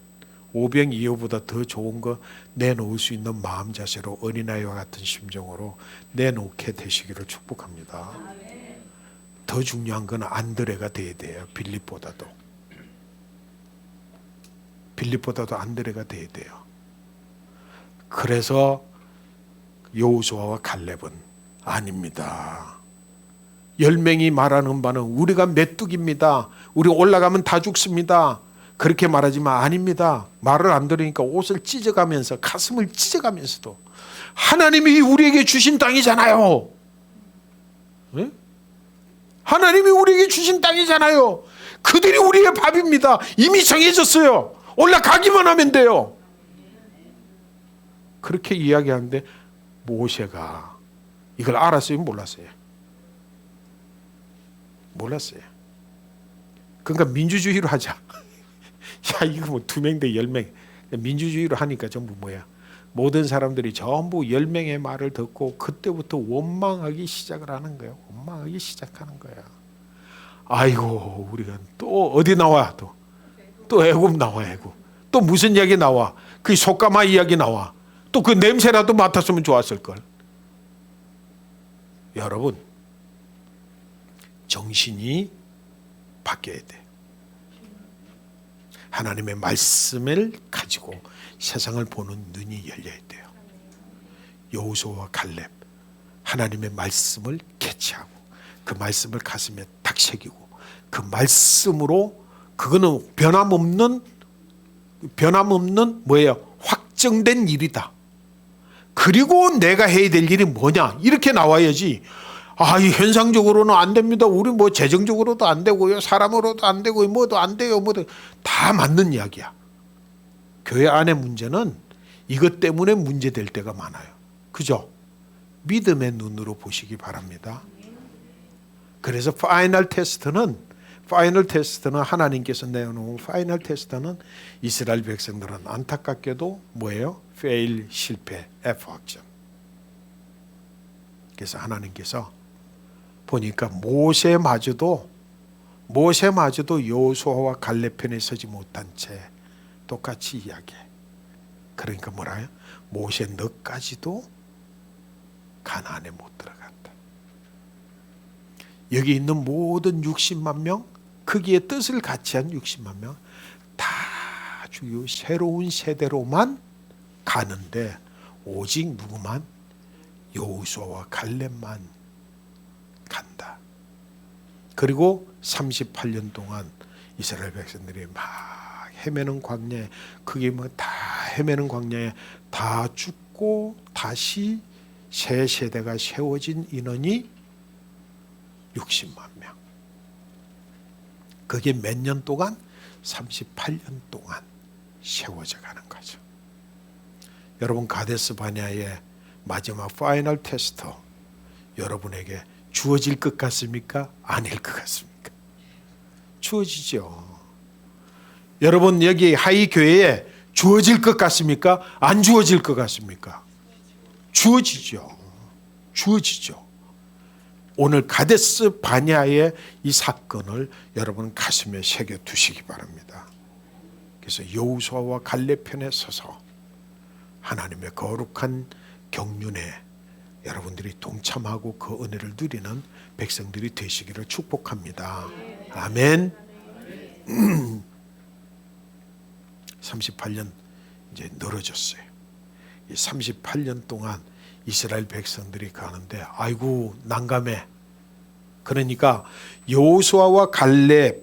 500이호보다 더 좋은 거 내놓을 수 있는 마음 자세로 어린아이와 같은 심정으로 내놓게 되시기를 축복합니다. 더 중요한 건 안드레가 돼야 돼요. 빌립보다도 안드레가 돼야 돼요. 그래서 여호수아와 갈렙은 아닙니다. 10명이 말하는 바는 우리가 메뚜기입니다. 우리 올라가면 다 죽습니다. 그렇게 말하지만 아닙니다. 말을 안 들으니까 옷을 찢어가면서 가슴을 찢어가면서도 하나님이 우리에게 주신 땅이잖아요. 네? 하나님이 우리에게 주신 땅이잖아요. 그들이 우리의 밥입니다. 이미 정해졌어요. 올라가기만 하면 돼요. 그렇게 이야기하는데 모세가 이걸 알았어요? 몰랐어요? 몰랐어요. 그러니까 민주주의로 하자. 야, 이거 뭐 2명 대 10명. 민주주의로 하니까 전부 뭐야? 모든 사람들이 전부 10명의 말을 듣고 그때부터 원망하기 시작을 하는 거예요. 원망하기 시작하는 거야. 아이고, 우리가 또 어디 나와? 또 애굽 나와, 애굽. 또 무슨 이야기 나와? 그 속가마 이야기 나와. 또 그 냄새라도 맡았으면 좋았을 걸. 여러분, 정신이 바뀌어야 돼. 하나님의 말씀을 가지고 세상을 보는 눈이 열려야 돼요. 여호수아와 갈렙, 하나님의 말씀을 캐치하고 그 말씀을 가슴에 딱 새기고 그 말씀으로 그거는 변함없는 뭐예요? 확정된 일이다. 그리고 내가 해야 될 일이 뭐냐? 이렇게 나와야지. 아, 이 현상적으로는 안 됩니다. 우리 뭐 재정적으로도 안 되고요. 사람으로도 안 되고 뭐도 안 돼요. 뭐도 다 맞는 이야기야. 교회 안의 문제는 이것 때문에 문제될 때가 많아요. 그죠? 믿음의 눈으로 보시기 바랍니다. 그래서 파이널 테스트는 하나님께서 내어놓은 파이널 테스트는 이스라엘 백성들은 안타깝게도 뭐예요? fail, 실패, F 학점. 그래서 하나님께서 보니까 모세마저도 여호수아와 갈렙 편에 서지 못한 채 똑같이 이야기해. 그러니까 뭐라요? 모세 너까지도 가나안에 못 들어간다. 여기 있는 모든 60만 명, 거기에 뜻을 같이 한 60만 명 다 죽이고 새로운 세대로만 가는데 오직 누구만? 여호수아와 갈렙만 간다. 그리고 38년 동안 이스라엘 백성들이 막 헤매는 광야에, 그게 뭐 다 헤매는 광야에 다 죽고 다시 새 세대가 세워진 인원이 60만 명. 그게 몇 년 동안? 38년 동안 세워져 가는 거죠. 여러분, 가데스 바네아의 마지막 파이널 테스트 여러분에게 주어질 것 같습니까? 아닐 것 같습니까? 주어지죠. 여러분, 여기 하이 교회에 주어질 것 같습니까? 안 주어질 것 같습니까? 주어지죠. 주어지죠. 오늘 가데스 바네아의 이 사건을 여러분 가슴에 새겨 두시기 바랍니다. 그래서 여호수아와 갈렙 편에 서서 하나님의 거룩한 경륜에 여러분들이 동참하고 그 은혜를 누리는 백성들이 되시기를 축복합니다. 아멘. 38년 이제 늘어졌어요. 이 38년 동안 이스라엘 백성들이 가는데 아이고 난감해. 그러니까 여호수아와 갈렙,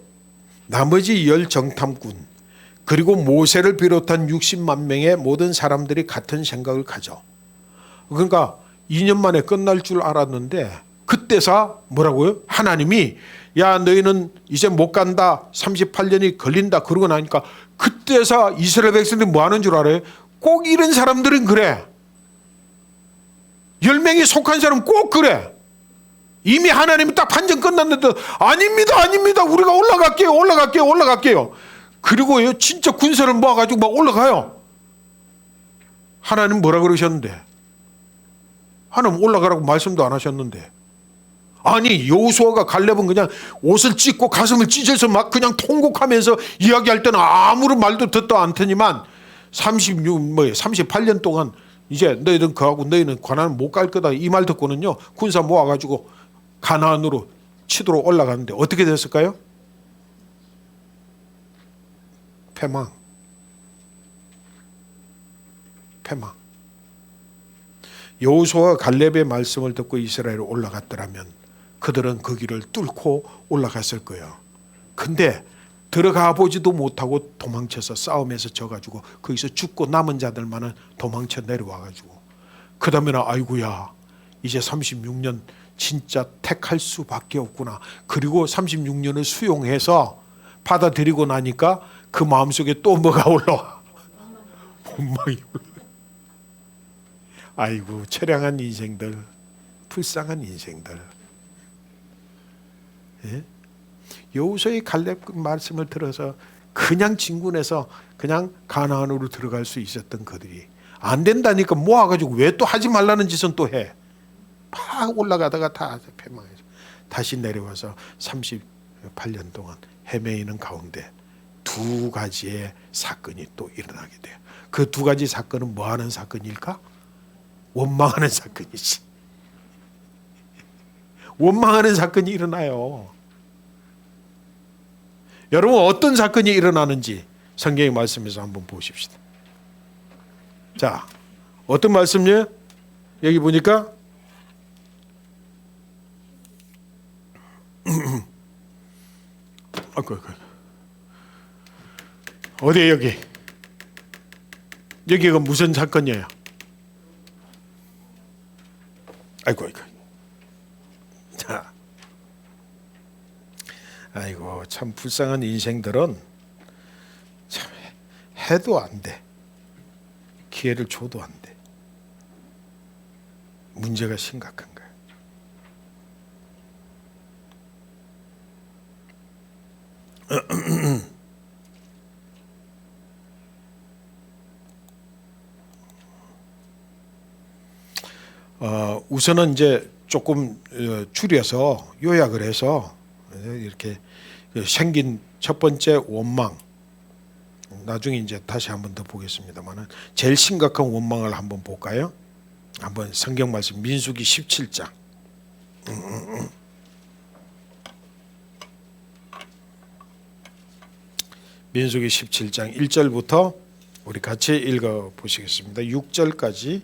나머지 10 정탐꾼, 그리고 모세를 비롯한 60만 명의 모든 사람들이 같은 생각을 가져. 그러니까 2년 만에 끝날 줄 알았는데 그때서 뭐라고요? 하나님이 야 너희는 이제 못 간다, 38년이 걸린다 그러고 나니까 그때서 이스라엘 백성들이 뭐 하는 줄 알아요? 꼭 이런 사람들은 그래. 10명이 속한 사람은 꼭 그래. 이미 하나님이 딱 판정 끝났는데 아닙니다 우리가 올라갈게요. 그리고 진짜 군사를 모아가지고 막 올라가요. 하나님 뭐라 그러셨는데? 하나님 올라가라고 말씀도 안 하셨는데. 아니 여호수아가 갈렙은 그냥 옷을 찢고 가슴을 찢어서 막 그냥 통곡하면서 이야기할 때는 아무런 말도 듣도 않더니만 38년 동안 이제 너희는 그하고 너희는 가나안 못 갈 거다 이 말 듣고는요 군사 모아가지고 가나안으로 치도록 올라갔는데 어떻게 됐을까요? 패망. 여호수아와 갈렙의 말씀을 듣고 이스라엘에 올라갔더라면 그들은 그 길을 뚫고 올라갔을 거예요. 근데 들어가 보지도 못하고 도망쳐서 싸움에서 져가지고 거기서 죽고 남은 자들만은 도망쳐 내려와가지고 그 다음에는 아이고야 이제 36년 진짜 택할 수밖에 없구나. 그리고 36년을 수용해서 받아들이고 나니까 그 마음속에 또 뭐가 올라와? 원망이 올라와. 아이고 처량한 인생들, 불쌍한 인생들. 예? 여호수아의 갈렙 말씀을 들어서 그냥 진군해서 그냥 가나안으로 들어갈 수 있었던 그들이 안 된다니까 모아가지고 왜 또 하지 말라는 짓은 또 해. 막 올라가다가 다 패망해서 다시 내려와서 38년 동안 헤매이는 가운데 두 가지의 사건이 또 일어나게 돼요. 그 두 가지 사건은 뭐 하는 사건일까? 원망하는 사건이지. 원망하는 사건이 일어나요. 여러분 어떤 사건이 일어나는지 성경의 말씀에서 한번 보십시다. 자, 어떤 말씀이에요? 여기 보니까 어디에 여기가 무슨 사건이에요? 아이고. 자, 아이고 참 불쌍한 인생들은 참 해도 안 돼. 기회를 줘도 안 돼. 문제가 심각한 거야. 우선은 이제 조금 줄여서 요약을 해서 이렇게 생긴 첫 번째 원망, 나중에 이제 다시 한번 더 보겠습니다만은 제일 심각한 원망을 한번 볼까요? 한번 성경 말씀 민수기 17장. 민수기 17장 1절부터 우리 같이 읽어 보시겠습니다. 6절까지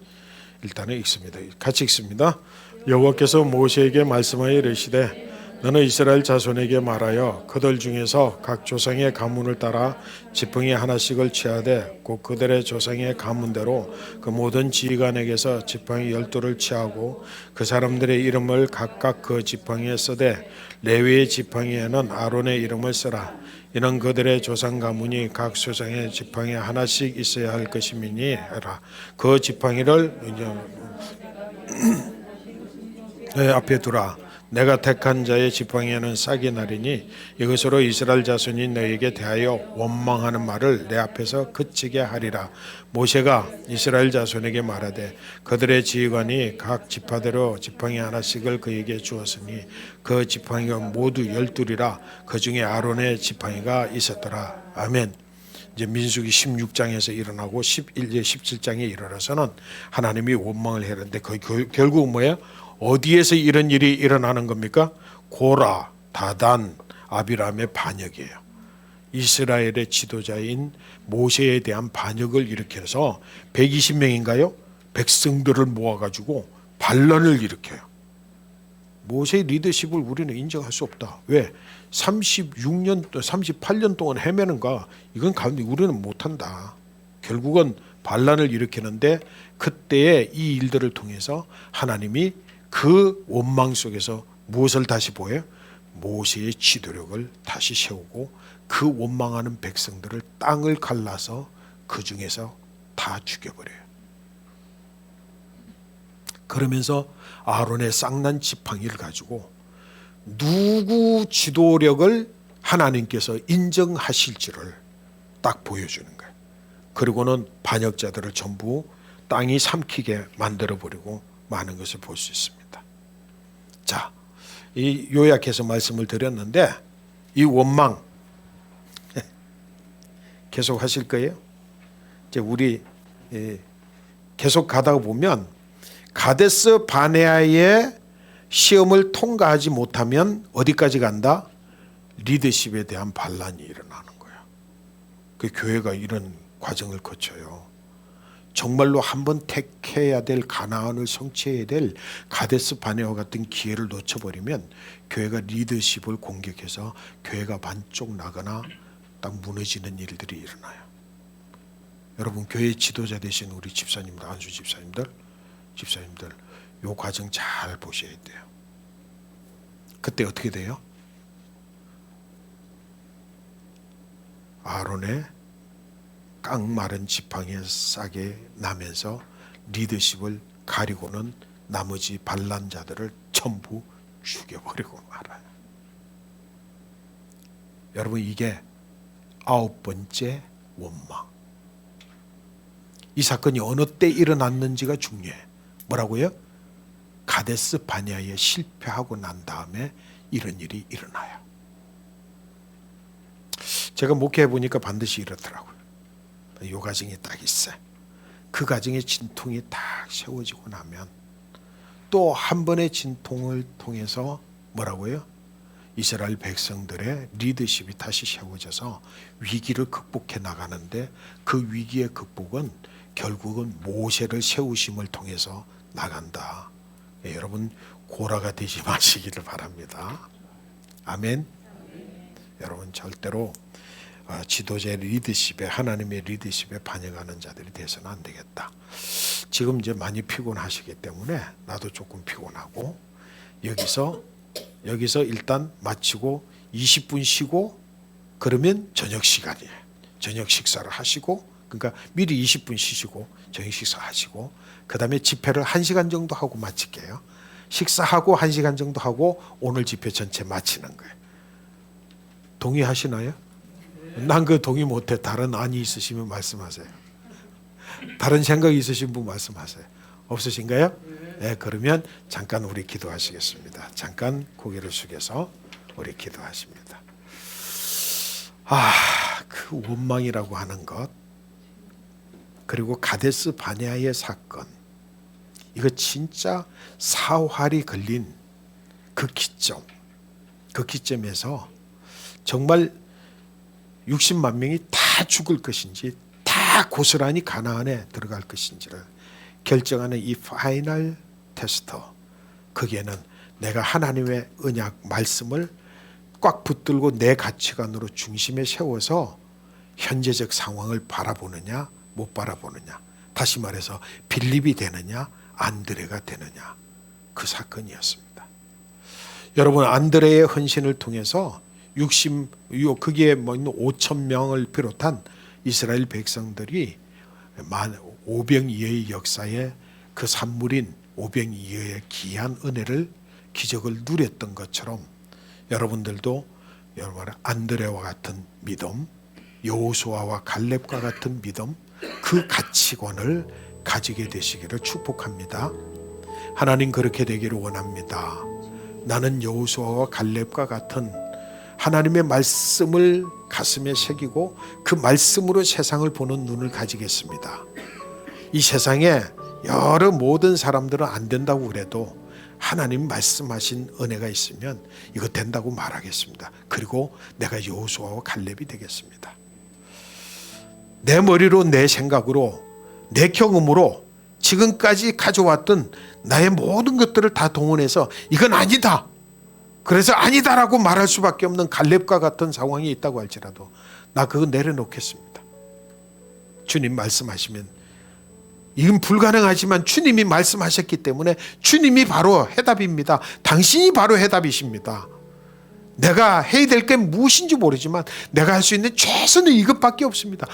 일단은 읽습니다. 같이 읽습니다. 여호와께서 모세에게 말씀하여 이르시되 너는 이스라엘 자손에게 말하여 그들 중에서 각 조상의 가문을 따라 지팡이 하나씩을 취하되 곧 그들의 조상의 가문대로 그 모든 지휘관에게서 지팡이 12를 취하고 그 사람들의 이름을 각각 그 지팡이에 쓰되 레위의 지팡이에는 아론의 이름을 쓰라. 이는 그들의 조상 가문이 각 조상의 지팡이 하나씩 있어야 할 것임이니라. 그 지팡이를 앞에 두라. 내가 택한 자의 지팡이에는 싹이 나리니 이것으로 이스라엘 자손이 너에게 대하여 원망하는 말을 내 앞에서 그치게 하리라. 모세가 이스라엘 자손에게 말하되 그들의 지휘관이 각 지파대로 지팡이 하나씩을 그에게 주었으니 그 지팡이가 모두 12이라. 그 중에 아론의 지팡이가 있었더라. 아멘. 이제 민수기 16장에서 일어나고 17장에 이르러서는 하나님이 원망을 했는데 결국 뭐예요? 어디에서 이런 일이 일어나는 겁니까? 고라, 다단, 아비람의 반역이에요. 이스라엘의 지도자인 모세에 대한 반역을 일으켜서 120명인가요? 백성들을 모아가지고 반란을 일으켜요. 모세의 리더십을 우리는 인정할 수 없다. 왜? 38년 동안 헤매는가? 이건 우리는 못한다. 결국은 반란을 일으키는데 그때의 이 일들을 통해서 하나님이 그 원망 속에서 무엇을 다시 보여요? 모세의 지도력을 다시 세우고 그 원망하는 백성들을 땅을 갈라서 그 중에서 다 죽여버려요. 그러면서 아론의 쌍난 지팡이를 가지고 누구 지도력을 하나님께서 인정하실지를 딱 보여주는 거예요. 그리고는 반역자들을 전부 땅이 삼키게 만들어버리고 많은 것을 볼 수 있습니다. 자, 이 요약해서 말씀을 드렸는데 이 원망 계속 하실 거예요? 이제 우리 계속 가다가 보면 가데스 바네아의 시험을 통과하지 못하면 어디까지 간다? 리더십에 대한 반란이 일어나는 거야. 그 교회가 이런 과정을 거쳐요. 정말로 한번 택해야 될 가나안을 성취해야 될 가데스 바네아 같은 기회를 놓쳐버리면 교회가 리더십을 공격해서 교회가 반쪽 나거나 딱 무너지는 일들이 일어나요. 여러분 교회 지도자 되신 우리 집사님들, 안수 집사님들 요 과정 잘 보셔야 돼요. 그때 어떻게 돼요? 아론의 깡마른 지팡이에 싸게 나면서 리더십을 가리고는 나머지 반란자들을 전부 죽여버리고 말아요. 여러분 이게 9번째 원망. 이 사건이 어느 때 일어났는지가 중요해. 뭐라고요? 가데스 바네아에 실패하고 난 다음에 이런 일이 일어나요. 제가 목회해 보니까 반드시 이렇더라고요. 이 과정이 딱 있어요. 그 과정의 진통이 딱 세워지고 나면 또 한 번의 진통을 통해서 뭐라고요? 이스라엘 백성들의 리더십이 다시 세워져서 위기를 극복해 나가는데 그 위기의 극복은 결국은 모세를 세우심을 통해서 나간다. 예, 여러분 고라가 되지 마시기를 바랍니다. 아멘. 여러분 절대로 지도자의 리더십에 하나님의 리더십에 반영하는 자들이 돼서는 안 되겠다. 지금 이제 많이 피곤하시기 때문에 나도 조금 피곤하고 여기서 일단 마치고 20분 쉬고 그러면 저녁 시간이에요. 저녁 식사를 하시고 그러니까 미리 20분 쉬시고 저녁 식사하시고 그 다음에 집회를 1시간 정도 하고 마칠게요. 식사하고 1시간 정도 하고 오늘 집회 전체 마치는 거예요. 동의하시나요? 난 그 동의 못해. 다른 안이 있으시면 말씀하세요. 다른 생각이 있으신 분 말씀하세요. 없으신가요? 네, 그러면 잠깐 우리 기도하시겠습니다. 잠깐 고개를 숙여서 우리 기도하십니다. 그 원망이라고 하는 것 그리고 가데스 바네아의 사건 이거 진짜 사활이 걸린 그 기점에서 정말 60만 명이 다 죽을 것인지 다 고스란히 가나안에 들어갈 것인지를 결정하는 이 파이널 테스터, 거기에는 내가 하나님의 언약 말씀을 꽉 붙들고 내 가치관으로 중심에 세워서 현재적 상황을 바라보느냐 못 바라보느냐, 다시 말해서 빌립이 되느냐 안드레가 되느냐, 그 사건이었습니다. 여러분, 안드레의 헌신을 통해서 그게 5천 명을 비롯한 이스라엘 백성들이 500여의 역사에 그 산물인 500여의 귀한 은혜를, 기적을 누렸던 것처럼 여러분들도 여러분의 안드레와 같은 믿음, 여호수아와 갈렙과 같은 믿음, 그 가치관을 가지게 되시기를 축복합니다. 하나님 그렇게 되기를 원합니다. 나는 여호수아와 갈렙과 같은 하나님의 말씀을 가슴에 새기고 그 말씀으로 세상을 보는 눈을 가지겠습니다. 이 세상에 여러 모든 사람들은 안 된다고 그래도 하나님 말씀하신 은혜가 있으면 이거 된다고 말하겠습니다. 그리고 내가 여호수아와 갈렙이 되겠습니다. 내 머리로, 내 생각으로, 내 경험으로 지금까지 가져왔던 나의 모든 것들을 다 동원해서 이건 아니다, 그래서 아니다라고 말할 수밖에 없는 갈렙과 같은 상황이 있다고 할지라도 나 그거 내려놓겠습니다. 주님 말씀하시면 이건 불가능하지만 주님이 말씀하셨기 때문에 주님이 바로 해답입니다. 당신이 바로 해답이십니다. 내가 해야 될 게 무엇인지 모르지만 내가 할 수 있는 최선의 이것밖에 없습니다.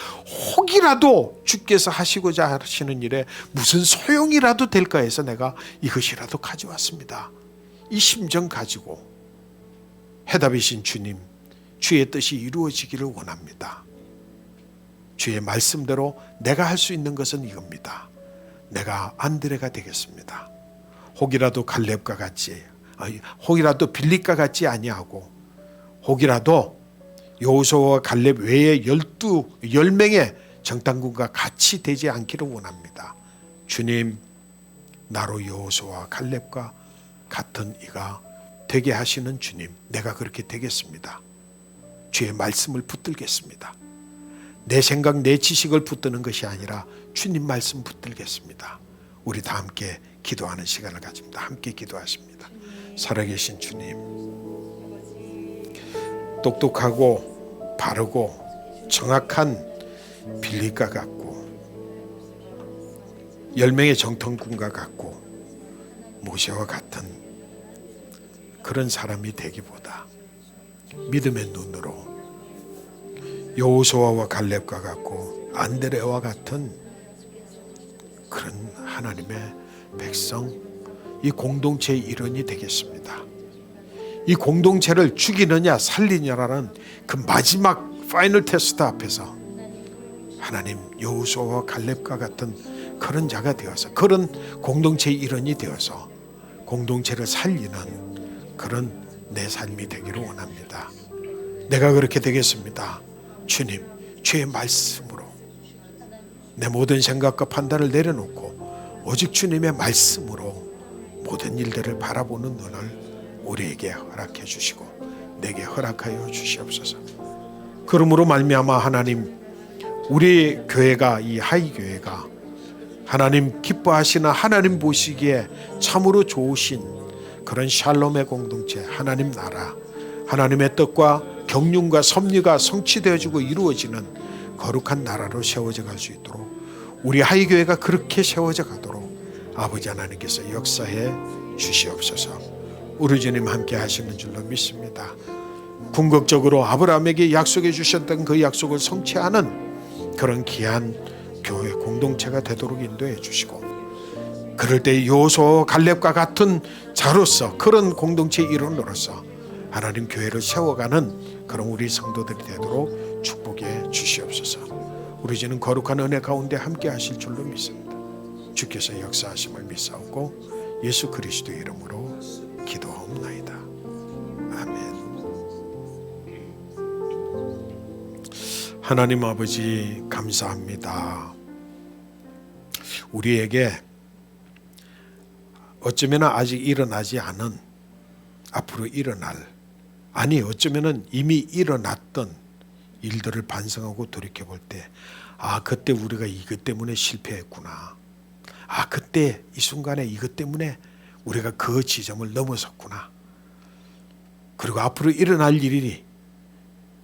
혹이라도 주께서 하시고자 하시는 일에 무슨 소용이라도 될까 해서 내가 이것이라도 가져왔습니다. 이 심정 가지고 해답이신 주님, 주의 뜻이 이루어지기를 원합니다. 주의 말씀대로 내가 할 수 있는 것은 이겁니다. 내가 안드레가 되겠습니다. 혹이라도 갈렙과 같이, 혹이라도 빌립과 같지 아니하고, 혹이라도 여호수아와 갈렙 외에 10명의 정탐꾼과 같이 되지 않기를 원합니다. 주님, 나로 여호수아와 갈렙과 같은 이가 되게 하시는 주님, 내가 그렇게 되겠습니다. 주의 말씀을 붙들겠습니다. 내 생각, 내 지식을 붙드는 것이 아니라 주님 말씀 붙들겠습니다. 우리 다 함께 기도하는 시간을 가집니다. 함께 기도하십니다. 살아계신 주님, 똑똑하고 바르고 정확한 빌립과 같고 10명의 정탐꾼과 같고 모세와 같은 그런 사람이 되기보다 믿음의 눈으로 여호수아와 갈렙과 같고 안드레와 같은 그런 하나님의 백성, 이 공동체의 일원이 되겠습니다. 이 공동체를 죽이느냐 살리느냐라는 그 마지막 파이널 테스트 앞에서 하나님, 여호수아와 갈렙과 같은 그런 자가 되어서, 그런 공동체의 일원이 되어서 공동체를 살리는 그런 내 삶이 되기를 원합니다. 내가 그렇게 되겠습니다. 주님, 주의 말씀으로 내 모든 생각과 판단을 내려놓고 오직 주님의 말씀으로 모든 일들을 바라보는 눈을 우리에게 허락해 주시고 내게 허락하여 주시옵소서. 그러므로 말미암아 하나님, 우리 교회가, 이 하이교회가 하나님 기뻐하시는, 하나님 보시기에 참으로 좋으신 그런 샬롬의 공동체, 하나님 나라, 하나님의 뜻과 경륜과 섭리가 성취되어지고 이루어지는 거룩한 나라로 세워져 갈 수 있도록, 우리 하이교회가 그렇게 세워져 가도록 아버지 하나님께서 역사해 주시옵소서. 우리 주님 함께 하시는 줄로 믿습니다. 궁극적으로 아브라함에게 약속해 주셨던 그 약속을 성취하는 그런 귀한 교회 공동체가 되도록 인도해 주시고, 그럴 때 여호수아와 갈렙과 같은 자로서, 그런 공동체의 일원으로서 하나님 교회를 세워가는 그런 우리 성도들이 되도록 축복해 주시옵소서. 우리 주는 거룩한 은혜 가운데 함께 하실 줄로 믿습니다. 주께서 역사하심을 믿사오고 예수 그리스도의 이름으로 기도하옵나이다. 아멘. 하나님 아버지, 감사합니다. 우리에게 어쩌면 아직 일어나지 않은, 앞으로 일어날, 아니 어쩌면 이미 일어났던 일들을 반성하고 돌이켜 볼 때, 아, 그때 우리가 이것 때문에 실패했구나. 아, 그때 이 순간에 이것 때문에 우리가 그 지점을 넘어섰구나. 그리고 앞으로 일어날 일이,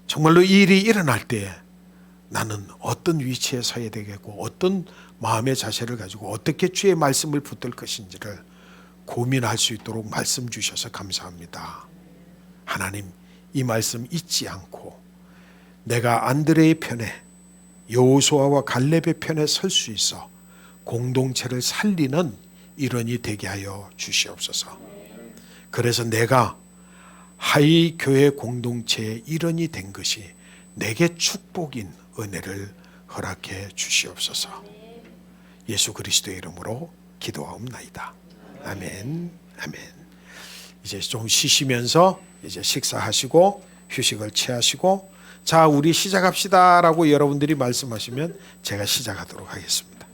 정말로 이 일이 일어날 때 나는 어떤 위치에 서야 되겠고 어떤 마음의 자세를 가지고 어떻게 주의 말씀을 붙들 것인지를 고민할 수 있도록 말씀 주셔서 감사합니다. 하나님, 이 말씀 잊지 않고 내가 안드레의 편에, 여호수아와 갈렙의 편에 설 수 있어 공동체를 살리는 일원이 되게 하여 주시옵소서. 그래서 내가 하이 교회 공동체의 일원이 된 것이 내게 축복인 은혜를 허락해 주시옵소서. 예수 그리스도의 이름으로 기도하옵나이다. 아멘. 아멘. 이제 좀 쉬시면서 이제 식사하시고 휴식을 취하시고, 자, 우리 시작합시다라고 여러분들이 말씀하시면 제가 시작하도록 하겠습니다.